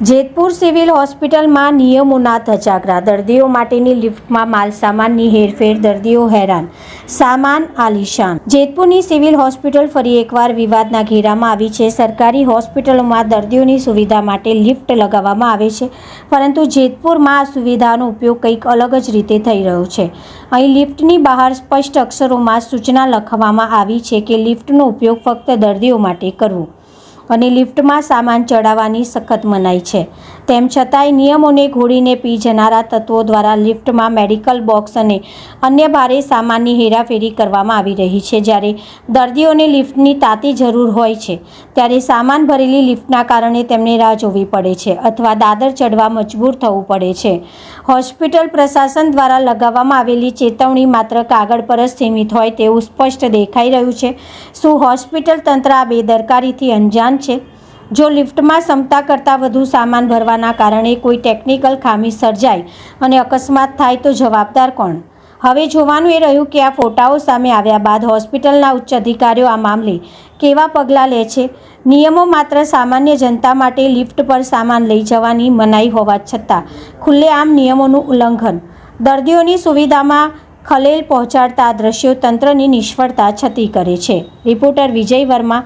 Jetpur civil હોસ્પિટલમાં નિયમોના ધજાગરા, દર્દીઓ માટેની લિફ્ટમાં માલસામાનની હેરફેર, દર્દીઓ હેરાન, સામાન આલીશાન। જેતપુરની સિવિલ હોસ્પિટલ ફરી એકવાર વિવાદના ઘેરામાં આવી છે। સરકારી હોસ્પિટલોમાં દર્દીઓની સુવિધા માટે લિફ્ટ લગાવવામાં આવે છે, પરંતુ જેતપુરમાં આ સુવિધાનો ઉપયોગ કંઈક અલગ જ રીતે થઈ રહ્યો છે। અહીં લિફ્ટની બહાર સ્પષ્ટ અક્ષરોમાં સૂચના લખવામાં આવી છે કે લિફ્ટનો ઉપયોગ ફક્ત દર્દીઓ માટે કરવો અને લિફ્ટમાં સામાન ચડાવવાની સખત મનાઈ છે। તેમ છતાંય નિયમોને ઘોડીને પી જનારા તત્વો દ્વારા લિફ્ટમાં મેડિકલ બોક્સ અને અન્ય ભારે સામાનની હેરાફેરી કરવામાં આવી રહી છે। જ્યારે દર્દીઓને લિફ્ટની તાતી જરૂર હોય છે, ત્યારે સામાન ભરેલી લિફ્ટના કારણે તેમને રાહ જોવી પડે છે અથવા દાદર ચડવા મજબૂર થવું પડે છે। હોસ્પિટલ પ્રશાસન દ્વારા લગાવવામાં આવેલી ચેતવણી માત્ર કાગળ પર જ સીમિત હોય તેવું સ્પષ્ટ દેખાઈ રહ્યું છે। શું હોસ્પિટલ તંત્ર આ બેદરકારીથી અંજાન છે? જો લિફ્ટમાં ક્ષમતા કરતાં વધુ સામાન ભરવાના કારણે કોઈ ટેકનિકલ ખામી સર્જાય અને અકસ્માત થાય તો જવાબદાર કોણ? હવે જોવાનું એ રહ્યું કે આ ફોટાઓ સામે આવ્યા બાદ હોસ્પિટલના ઉચ્ચ અધિકારીઓ આ મામલે કેવા પગલાં લે છે। નિયમો માત્ર સામાન્ય જનતા માટે લિફ્ટ પર સામાન લઈ જવાની મનાઈ હોવા છતાં ખુલ્લેઆમ નિયમોનું ઉલ્લંઘન, દર્દીઓની સુવિધામાં ખલેલ પહોંચાડતા આ દ્રશ્યો તંત્રની નિષ્ફળતા છતી કરે છે। રિપોર્ટર વિજય વર્મા,